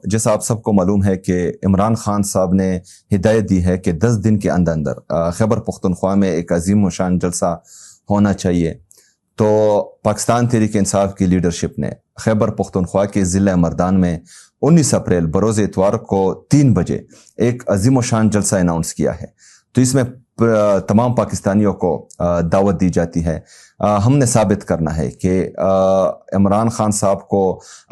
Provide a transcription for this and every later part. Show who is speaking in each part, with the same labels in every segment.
Speaker 1: जैसा आप सबको मालूम है कि इमरान खान साहब ने हिदायत दी है कि 10 दिन के अंदर अंदर खैबर पख्तूनख्वा में एक अजीम शान जलसा होना चाहिए। तो पाकिस्तान तहरीक इंसाफ की लीडरशिप ने खैबर पख्तूनख्वा के ज़िला मर्दान में 19 अप्रैल बरोज़ इतवार को 3 बजे एक अजीम शान जलसा अनाउंस किया है। तो इसमें तमाम पाकिस्तानियों को दावत दी जाती है। हमने साबित करना है कि इमरान खान साहब को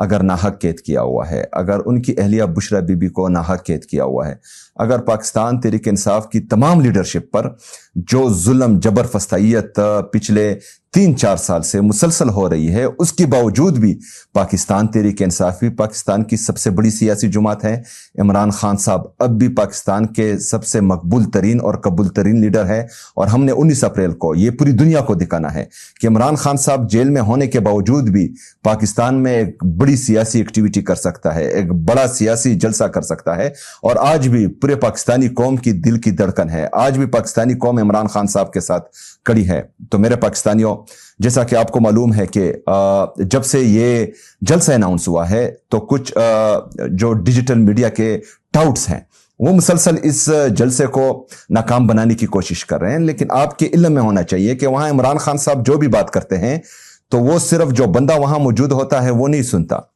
Speaker 1: अगर नाहक कैद किया हुआ है, अगर उनकी अहलिया बुशरा बीबी को नाहक कैद किया हुआ है, अगर पाकिस्तान तहरीक इंसाफ की तमाम लीडरशिप पर जो जुल्म जबर फस्तायत पिछले 3-4 साल से मुसलसल हो रही है, उसके बावजूद भी पाकिस्तान तहरीक इंसाफ भी पाकिस्तान की सबसे बड़ी सियासी जुमात है। इमरान खान साहब अब भी पाकिस्तान के सबसे मकबूल तरीन और कबूल तरीन लीडर है। और हमने 19 अप्रैल को ये पूरी दुनिया को दिखाना है कि इमरान खान साहब जेल में होने के बावजूद भी पाकिस्तान में एक बड़ी सियासी एक्टिविटी कर सकता है, एक बड़ा सियासी जलसा कर सकता है। और आज भी पूरे पाकिस्तानी कौम की दिल की धड़कन है, आज भी पाकिस्तानी कौम इमरान खान साहब के साथ खड़ी है। तो मेरे पाकिस्तानियों, जैसा कि आपको मालूम है कि जब से ये जलसा अनाउंस हुआ है तो कुछ जो डिजिटल मीडिया के टाउट्स हैं वो मुसलसल इस जलसे को नाकाम बनाने की कोशिश कर रहे हैं। लेकिन आपके इल्म में होना चाहिए कि वहां इमरान खान साहब जो भी बात करते हैं तो वो सिर्फ जो बंदा वहां मौजूद होता है वो नहीं सुनता,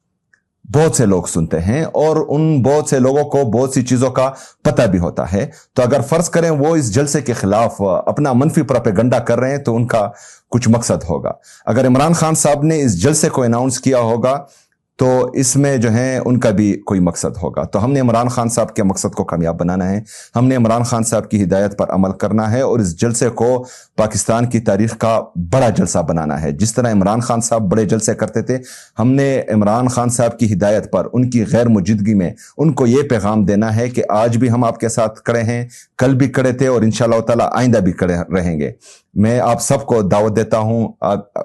Speaker 1: बहुत से लोग सुनते हैं और उन बहुत से लोगों को बहुत सी चीजों का पता भी होता है। तो अगर फर्ज करें वो इस जलसे के खिलाफ अपना मनफी प्रोपेगेंडा कर रहे हैं तो उनका कुछ मकसद होगा। अगर इमरान खान साहब ने इस जलसे को अनाउंस किया होगा तो इसमें जो है उनका भी कोई मकसद होगा। तो हमने इमरान खान साहब के मकसद को कामयाब बनाना है, हमने इमरान खान साहब की हिदायत पर अमल करना है और इस जलसे को पाकिस्तान की तारीख का बड़ा जलसा बनाना है। जिस तरह इमरान खान साहब बड़े जलसे करते थे, हमने इमरान खान साहब की हिदायत पर उनकी गैर मौजूदगी में उनको ये पैगाम देना है कि आज भी हम आपके साथ खड़े हैं, कल भी खड़े थे और इंशाअल्लाह ताला आइंदा भी खड़े रहेंगे। मैं आप सबको दावत देता हूं,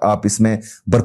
Speaker 1: आप इसमें भरपूर